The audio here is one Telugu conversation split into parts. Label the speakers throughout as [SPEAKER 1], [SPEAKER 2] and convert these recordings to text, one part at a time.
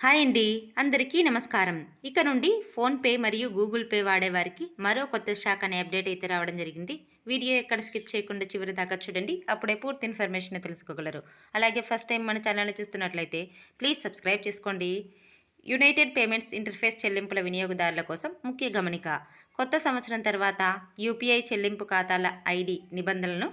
[SPEAKER 1] హాయ్ అండి. అందరికీ నమస్కారం. ఇక నుండి ఫోన్‌పే మరియు గూగుల్ పే వాడేవారికి మరో కొత్త శాఖ అనే అప్డేట్ అయితే రావడం జరిగింది. వీడియో ఎక్కడ స్కిప్ చేయకుండా చివరి దాకా చూడండి. అప్పుడే పూర్తి ఇన్ఫర్మేషన్ తెలుసుకోగలరు. అలాగే ఫస్ట్ టైం మన ఛానల్‌ని చూస్తున్నట్లయితే ప్లీజ్ సబ్స్క్రైబ్ చేసుకోండి. యునైటెడ్ పేమెంట్స్ ఇంటర్ఫేస్ చెల్లింపుల వినియోగదారుల కోసం ముఖ్య గమనిక. కొత్త సంవత్సరం తర్వాత యూపీఐ చెల్లింపు ఖాతాల ఐడి నిబంధనలను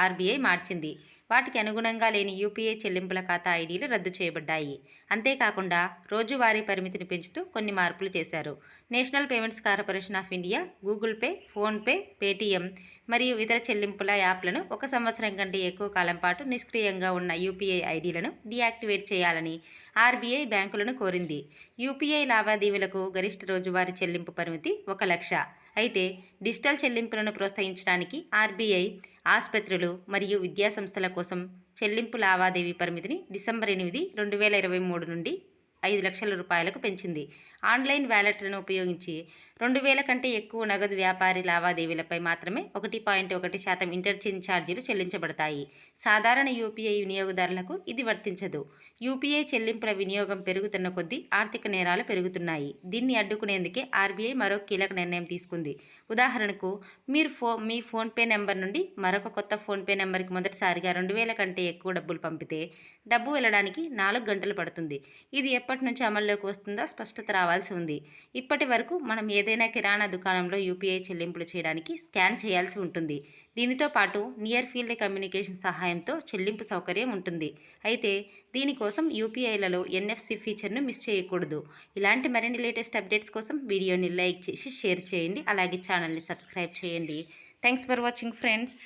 [SPEAKER 1] ఆర్బీఐ మార్చింది. వాటికి అనుగుణంగా లేని యూపీఐ చెల్లింపుల ఖాతా ఐడీలు రద్దు చేయబడ్డాయి. అంతేకాకుండా రోజువారీ పరిమితిని పెంచుతూ కొన్ని మార్పులు చేశారు. National payments corporation of India Google pay, PhonePe, Paytm మరియు ఇతర చెల్లింపుల యాప్లను 1 సంవత్సరం కంటే ఎక్కువ కాలం పాటు నిష్క్రియంగా ఉన్న యూపీఐ ఐడీలను డీయాక్టివేట్ చేయాలని ఆర్బీఐ బ్యాంకులను కోరింది. యూపీఐ లావాదేవీలకు గరిష్ట రోజువారీ చెల్లింపు పరిమితి 1,00,000. అయితే డిజిటల్ చెల్లింపులను ప్రోత్సహించడానికి ఆర్బీఐ ఆసుపత్రులు మరియు విద్యాసంస్థల కోసం చెల్లింపు లావాదేవీ పరిమితిని డిసెంబర్ 8, 2023 నుండి 5,00,000 రూపాయలకు పెంచింది. ఆన్లైన్ వ్యాలెట్లను ఉపయోగించి 2,000 కంటే ఎక్కువ నగదు వ్యాపారి లావాదేవీలపై మాత్రమే 1.1% ఇంటర్చేంజ్ ఛార్జీలు చెల్లించబడతాయి. సాధారణ యూపీఐ వినియోగదారులకు ఇది వర్తించదు. యూపీఐ చెల్లింపుల వినియోగం పెరుగుతున్న కొద్దీ ఆర్థిక నేరాలు పెరుగుతున్నాయి. దీన్ని అడ్డుకునేందుకే ఆర్బీఐ మరో కీలక నిర్ణయం తీసుకుంది. ఉదాహరణకు మీరు మీ ఫోన్పే నెంబర్ నుండి మరొక కొత్త ఫోన్పే నెంబర్కి మొదటిసారిగా 2,000 కంటే ఎక్కువ డబ్బులు పంపితే డబ్బు వెళ్ళడానికి 4 గంటలు పడుతుంది. ఇది ఎప్పటి నుంచి అమల్లోకి వస్తుందో స్పష్టత రావాల్సి ఉంది. ఇప్పటి వరకు మనం ఏదైనా కిరాణా దుకాణంలో యూపీఐ చెల్లింపులు చేయడానికి స్కాన్ చేయాల్సి ఉంటుంది. దీనితో పాటు నియర్ ఫీల్డ్ కమ్యూనికేషన్ సహాయంతో చెల్లింపు సౌకర్యం ఉంటుంది. అయితే దీనికోసం యూపీఐలలో ఎన్ఎఫ్సి ఫీచర్ను మిస్ చేయకూడదు. ఇలాంటి మరిన్ని లేటెస్ట్ అప్డేట్స్ కోసం వీడియోని లైక్ చేసి షేర్ చేయండి. అలాగే ఛానల్ని సబ్స్క్రైబ్ చేయండి. Thanks for watching friends.